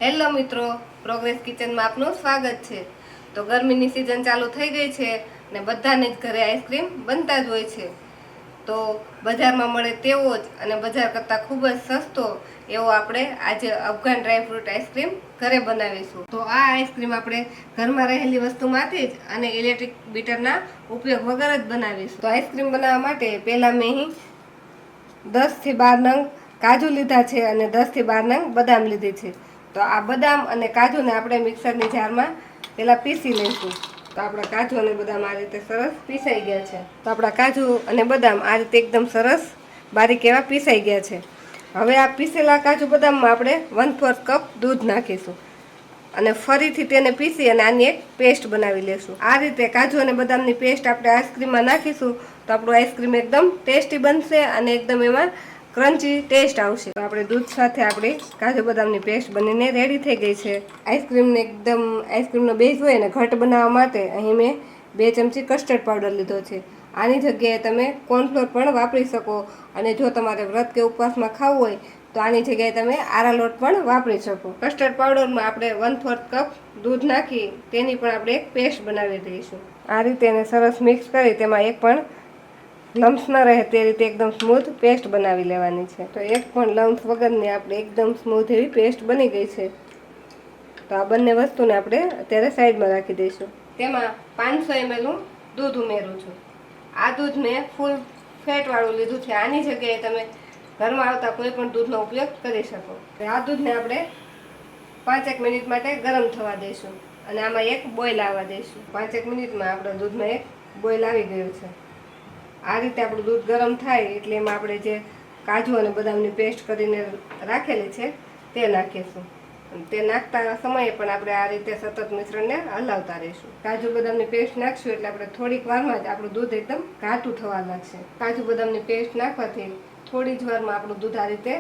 Hello મિત્રો, progress કિચનમાં આપનું સ્વાગત છે। તો ગરમીની સિઝન ચાલુ થઈ ગઈ છે ને બધાને જ ઘરે આઈસ્ક્રીમ બનતા જ હોય છે। તો બજારમાં મળે તેવો જ અને બજાર કરતાં ખૂબ જ સસ્તો એવો આપણે આજે અફઘાન ડ્રાયફ્રૂટ આઈસ્ક્રીમ ઘરે બનાવીશું। તો આ આઈસ્ક્રીમ આપણે ઘરમાં રહેલી વસ્તુમાંથી જ અને ઇલેક્ટ્રિક બીટરના ઉપયોગ વગર જ બનાવીશું। તો આઈસ્ક્રીમ બનાવવા માટે પહેલાં મેં અહીં 10 થી 12 નંગ કાજુ લીધા છે અને 10 થી 12 નંગ બદામ લીધી છે। તો આ બદામ અને કાજુને આપણે મિક્સરની જારમાં પહેલાં પીસી લઈશું। તો આપણા કાજુ અને બદામ આ રીતે સરસ પીસાઈ ગયા છે। તો આપણા કાજુ અને બદામ આ રીતે એકદમ સરસ બારીક એવા પીસાઈ ગયા છે। હવે આ પીસેલા કાજુ બદામમાં આપણે 1/4 કપ દૂધ નાખીશું અને ફરીથી તેને પીસી અને આની એક પેસ્ટ બનાવી લેશું। આ રીતે કાજુ અને બદામની પેસ્ટ આપણે આઈસ્ક્રીમમાં નાખીશું તો આપણું આઈસ્ક્રીમ એકદમ ટેસ્ટી બનશે અને એકદમ એમાં ક્રન્ચી ટેસ્ટ આવશે। તો આપણે દૂધ સાથે આપણી કાજુ બદામની પેસ્ટ બનીને રેડી થઈ ગઈ છે। આઈસ્ક્રીમનો બેઝ હોય ને ઘટ બનાવવા માટે અહીં મેં 2 ચમચી કસ્ટર્ડ પાવડર લીધો છે। આની જગ્યાએ તમે કોર્નફ્લોર પણ વાપરી શકો અને જો તમારે વ્રત કે ઉપવાસમાં ખાવું હોય તો આની જગ્યાએ તમે આરા લોટ પણ વાપરી શકો। કસ્ટર્ડ પાવડરમાં આપણે 1/4 કપ દૂધ નાખી તેની પણ આપણે એક પેસ્ટ બનાવી દઈશું। આ રીતે એને સરસ મિક્સ કરી તેમાં એક પણ લમ્સ ન રહે તે રીતે એકદમ સ્મૂથ પેસ્ટ બનાવી લેવાની છે। તો એક પણ લમ્સ વગરની આપણે એકદમ સ્મૂથ એવી પેસ્ટ બની ગઈ છે। તો આ બંને વસ્તુને આપણે અત્યારે સાઈડમાં રાખી દઈશું। તેમાં 500 ml હું દૂધ ઉમેરું છું। આ દૂધ મેં ફૂલ ફેટવાળું લીધું છે। આની જગ્યાએ તમે ઘરમાં આવતા કોઈ પણ દૂધનો ઉપયોગ કરી શકો। આ દૂધને આપણે 5 મિનિટ માટે ગરમ થવા દઈશું અને આમાં એક બોઇલ આવવા દઈશું। 5 મિનિટમાં આપણા દૂધમાં એક બોઇલ આવી ગયું છે। આ રીતે આપણું દૂધ ગરમ થાય એટલે એમાં આપણે જે કાજુ અને બદામની પેસ્ટ કરીને રાખેલી છે તે નાખીશું। તે નાખતા સમયે પણ આપણે આ રીતે સતત મિશ્રણને હલાવતા રહીશું। કાજુ બદામની પેસ્ટ નાખશું એટલે આપણે થોડીક વારમાં જ આપણું દૂધ એકદમ ઘાટું થવા લાગશે। કાજુ બદામની પેસ્ટ નાખવાથી થોડી જ વારમાં આપણું દૂધ આ રીતે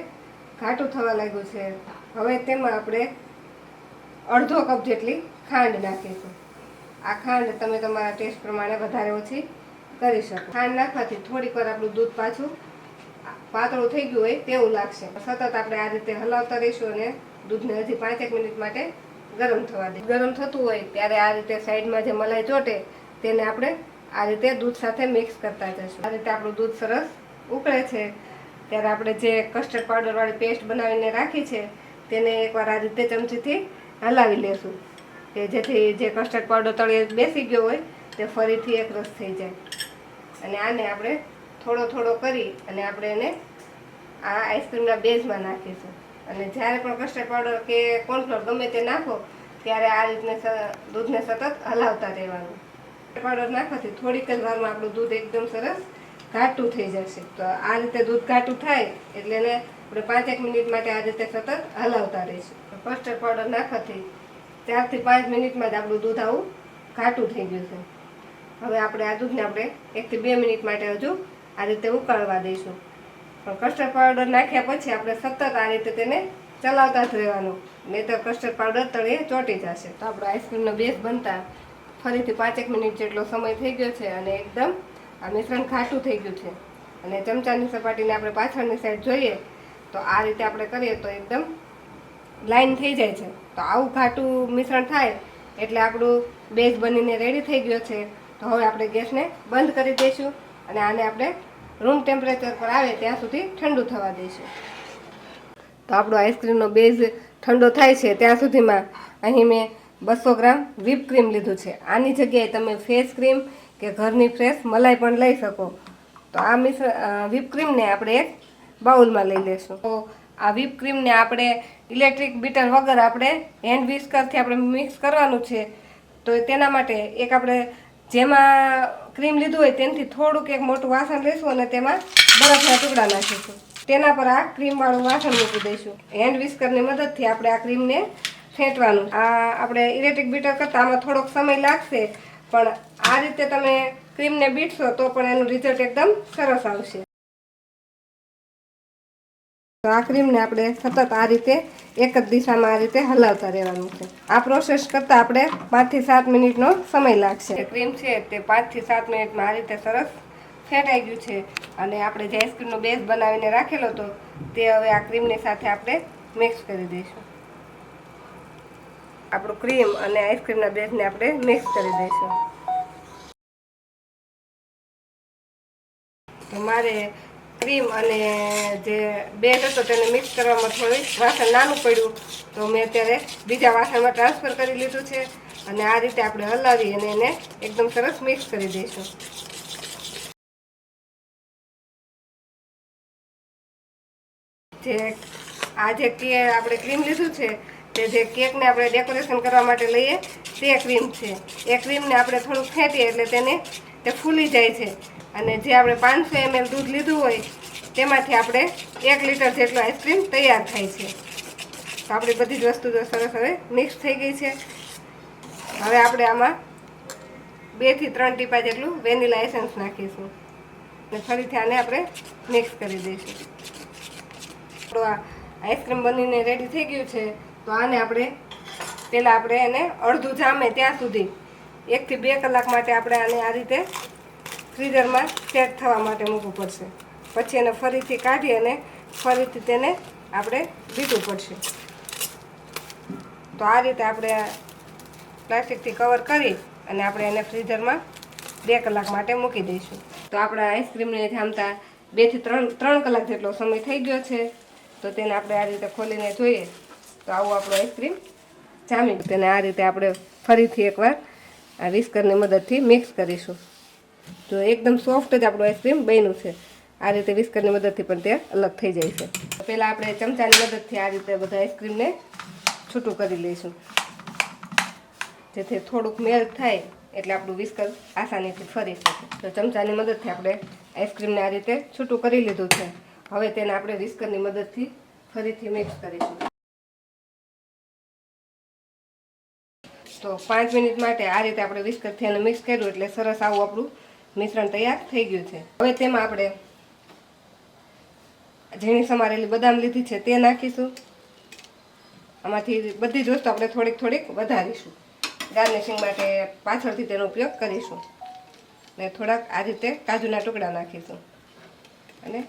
ઘાટું થવા લાગ્યું છે। હવે તેમાં આપણે અડધો કપ જેટલી ખાંડ નાખીશું। આ ખાંડ તમે તમારા ટેસ્ટ પ્રમાણે વધારે ઓછી કરી શકો। ખાંડ નાખવાથી થોડીક વાર આપણું દૂધ પાછું પાતળું થઈ ગયું હોય તેવું લાગશે। સતત આપણે આ રીતે હલાવતા રહીશું અને દૂધને હજી 5 મિનિટ માટે ગરમ થવા દે। ગરમ થતું હોય ત્યારે આ રીતે સાઈડમાં જે મલાઈ ચોટે તેને આપણે આ રીતે દૂધ સાથે મિક્સ કરતા જઈશું। આ રીતે આપણું દૂધ સરસ ઉકળે છે ત્યારે આપણે જે કસ્ટર્ડ પાવડરવાળી પેસ્ટ બનાવીને રાખી છે તેને એકવાર આ રીતે ચમચીથી હલાવી લેશું કે જેથી જે કસ્ટર્ડ પાવડર તળિયે બેસી ગયો હોય તે ફરીથી એકરસ થઈ જાય। અને આને આપણે થોડો થોડો કરી અને આપણે એને આ આઈસ્ક્રીમના બેઝમાં નાખીશું। અને જ્યારે પણ કસ્ટર્ડ પાવડર કે કોર્નફ્લોર ગમે તે નાખો ત્યારે આ રીતને દૂધને સતત હલાવતા રહેવાનું। પાવડર નાખવાથી થોડીક જ વારમાં આપણું દૂધ એકદમ સરસ ઘાટું થઈ જશે। તો આ રીતે દૂધ ઘાટું થાય એટલે એને આપણે 5 મિનિટ માટે આ રીતે સતત હલાવતા રહીશું। કસ્ટર્ડ પાવડર નાખવાથી 4 થી 5 મિનિટમાં જ આપણું દૂધ આવું ઘાટું થઈ ગયું છે। હવે આપણે આ દૂધને આપણે 1 થી 2 મિનિટ માટે હજુ આ રીતે ઉકળવા દઈશું। પણ કસ્ટર્ડ પાવડર નાખ્યા પછી આપણે સતત આ રીતે તેને ચલાવતા જ રહેવાનું, નહીંતર કસ્ટર્ડ પાવડર તળિયે ચોંટી જશે। તો આપણો આઈસ્ક્રીમનો બેઝ બનતા ફરીથી 5 મિનિટ જેટલો સમય થઈ ગયો છે અને એકદમ આ મિશ્રણ ઘાટું થઈ ગયું છે। અને ચમચાની સપાટીને આપણે પાછળની સાઈડ જોઈએ તો આ રીતે આપણે કરીએ તો એકદમ લાઈન થઈ જાય છે। તો આવું ઘાટું મિશ્રણ થાય એટલે આપણું બેઝ બનીને રેડી થઈ ગયો છે। તો હવે આપણે ગેસને બંધ કરી દઈશું અને આને આપણે રૂમ ટેમ્પરેચર પર આવે ત્યાં સુધી ઠંડુ થવા દઈશું। તો આપણો આઈસ્ક્રીમનો બેઝ ઠંડો થાય છે ત્યાં સુધીમાં અહીં મેં 200 ગ્રામ વ્હીપ ક્રીમ લીધું છે। આની જગ્યાએ તમે ફ્રેશ ક્રીમ કે ઘરની ફ્રેશ મલાઈ પણ લઈ શકો। તો આ વ્હીપ ક્રીમને આપણે એક બાઉલમાં લઈ લઈશું। તો આ વ્હીપ ક્રીમને આપણે ઇલેક્ટ્રિક બીટર વગર આપણે હેન્ડ વિસ્કરથી આપણે મિક્સ કરવાનું છે। તો તેના માટે એક આપણે જેમાં ક્રીમ લીધું હોય તેનાથી થોડુંક એક મોટું વાસણ લઈશું અને તેમાં બરફના ટુકડા નાખીશું। તેના પર આ ક્રીમવાળું વાસણ મૂકી દઈશું। હેન્ડ વિસ્કરની મદદથી આપણે આ ક્રીમને ફેંટવાનું। આ આપણે ઇલેક્ટ્રિક બીટર કરતાં આમાં થોડોક સમય લાગશે પણ આ રીતે તમે ક્રીમને બીટશો તો પણ એનું રિઝલ્ટ એકદમ સરસ આવશે। તો આ ક્રીમને આપણે સતત આ રીતે એક જ દિશામાં આ રીતે હલાવતા રહેવાનું છે। આ પ્રોસેસ કરતાં આપણે 5 થી 7 મિનિટનો સમય લાગશે। ક્રીમ છે તે 5 થી 7 મિનિટમાં આ રીતે સરસ ફેટાઈ ગયું છે અને આપણે જે આઈસ્ક્રીમનો બેઝ બનાવીને રાખેલો હતો તે હવે આ ક્રીમની સાથે આપણે મિક્સ કરી દઈશું। આપણું ક્રીમ અને આઈસ્ક્રીમના બેઝને આપણે મિક્સ કરી દઈશું. તો મારે ક્રીમ અને જે બેઝ હતો તેને મિક્સ કરવામાં થોડું વાસણ નાનું પડ્યું, તો મેં અત્યારે બીજા વાસણમાં ટ્રાન્સફર કરી લીધું છે. અને આ રીતે આપણે હલાવી અને એને એકદમ સરસ મિક્સ કરી દઈશું. જે આ જે આપણે ક્રીમ લીધું છે તે જે કેકને આપણે ડેકોરેશન કરવા માટે લઈએ તે ક્રીમ છે. એ ક્રીમને આપણે થોડુંક ફેંટીએ એટલે તે ફૂલી જાય છે. અને જે આપણે 500 ml દૂધ લીધું હોય તેમાંથી આપણે 1 લીટર જેટલો આઈસ્ક્રીમ તૈયાર થાય છે. તો આપણી બધી જ વસ્તુ સરસ હવે મિક્સ થઈ ગઈ છે. હવે આપણે આમાં 2 થી 3 ટીપા જેટલું વેનીલા એસન્સ નાખીશું અને ફરીથી આને આપણે મિક્સ કરી દઈશું. તો આ આઈસ્ક્રીમ બનીને રેડી થઈ ગયું છે. તો આને પહેલાં આપણે એને અડધું જામે ત્યાં સુધી 1 થી 2 કલાક માટે આપણે આને આ રીતે ફ્રીઝરમાં સેટ થવા માટે મૂકવું પડશે. પછી એને ફરીથી કાઢી અને ફરીથી તેને આપણે ભીગવું પડશે. તો આ રીતે આપણે પ્લાસ્ટિકથી કવર કરી અને આપણે એને ફ્રીઝરમાં 2 કલાક માટે મૂકી દઈશું. તો આપણા આઈસ્ક્રીમને જામતા 2 થી 3 કલાક જેટલો સમય થઈ ગયો છે. તો તેને આપણે આ રીતે ખોલીને જોઈએ તો આવું આપણું આઈસ્ક્રીમ જામી. તેને આ રીતે આપણે ફરીથી એકવાર આ વિસ્કરની મદદથી મિક્સ કરીશું. તો એકદમ સોફ્ટ જ આપણું આઈસ્ક્રીમ બન્યું છે. આ રીતે વિસ્કરની મદદથી પણ તે અલગ થઈ જાય છે. પહેલાં આપણે ચમચાની મદદથી આ રીતે બધા આઈસ્ક્રીમને છૂટું કરી લઈશું, જેથી થોડુંક મેલ્ટ થાય એટલે આપણું વિસ્કર આસાનીથી ફરી શકે. તો ચમચાની મદદથી આપણે આઈસ્ક્રીમને આ રીતે છૂટું કરી લીધું છે. હવે તેને આપણે વિસ્કરની મદદથી ફરીથી મિક્સ કરીશું. તો 5 મિનિટ માટે આ રીતે આપણે વિસ્કરથી એને મિક્સ કર્યું એટલે સરસ આવું આપણું મિશ્રણ તૈયાર થઈ ગયું છે. હવે તેમાં આપણે ઝીણી સમારેલી બદામ લીધી છે તે નાખીશું. આમાંથી બધી જ વસ્તુ આપણે થોડીક વધારીશું. ગાર્નિશિંગ માટે પાછળથી તેનો ઉપયોગ કરીશું. અને થોડાક આ રીતે કાજુના ટુકડા નાખીશું અને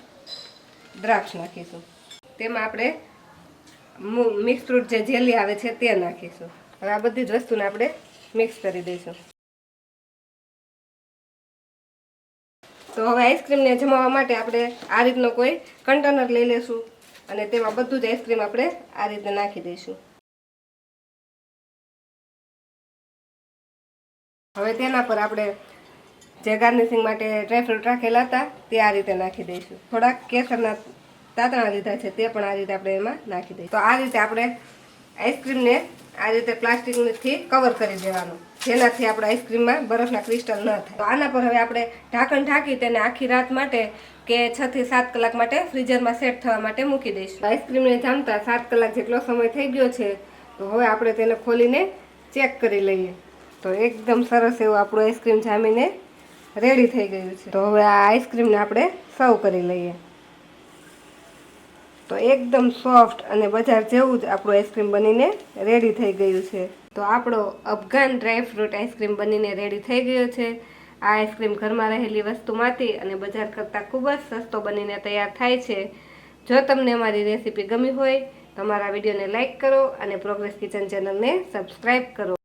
દ્રાક્ષ નાખીશું. તેમાં આપણે મિક્સ ફ્રૂટ જે જેલી આવે છે તે નાખીશું. હવે આ બધી જ વસ્તુને આપણે મિક્સ કરી દઈશું. તો હવે આઈસ્ક્રીમને જમાવવા માટે આપણે આ રીતનો કોઈ કન્ટેનર લઈ લેશું અને તેમાં બધું જ આઈસ્ક્રીમ આપણે આ રીતે નાખી દઈશું. હવે તેના પર આપણે જે ગાર્નિશિંગ માટે ડ્રાયફ્રૂટ રાખેલા હતા તે આ રીતે નાખી દઈશું. થોડાક કેસરના તાતણા લીધા છે તે પણ આ રીતે આપણે એમાં નાખી દઈશું. તો આ રીતે આપણે આઈસ્ક્રીમને આ રીતે પ્લાસ્ટિકથી કવર કરી દેવાનું, જેનાથી આપણે આઈસ્ક્રીમમાં બરફના ક્રિસ્ટલ ન થાય. તો આના પર હવે આપણે ઢાંકણ ઢાંકી તેને આખી રાત માટે કે 6 થી 7 કલાક માટે ફ્રીઝરમાં સેટ થવા માટે મૂકી દઈશું. આઈસ્ક્રીમને જામતા 7 કલાક જેટલો સમય થઈ ગયો છે. તો હવે આપણે તેને ખોલીને ચેક કરી લઈએ. તો એકદમ સરસ એવું આપણું આઈસ્ક્રીમ જામીને રેડી થઈ ગયું છે. તો હવે આ આઈસ્ક્રીમને આપણે સર્વ કરી લઈએ. તો એકદમ સોફ્ટ અને બજાર જેવું જ આપણું આઈસ્ક્રીમ બનીને રેડી થઈ ગયું છે. તો આપણો અફઘાન ડ્રાયફ્રૂટ આઈસ્ક્રીમ બનીને રેડી થઈ ગયો છે. આ આઈસ્ક્રીમ ઘરમાં રહેલી વસ્તુમાંથી અને બજાર કરતાં ખૂબ જ સસ્તો બનીને તૈયાર થાય છે. જો તમને અમારી રેસીપી ગમી હોય તો અમારા વિડીયોને લાઇક કરો અને પ્રોગ્રેસ કિચન ચેનલને સબસ્ક્રાઈબ કરો.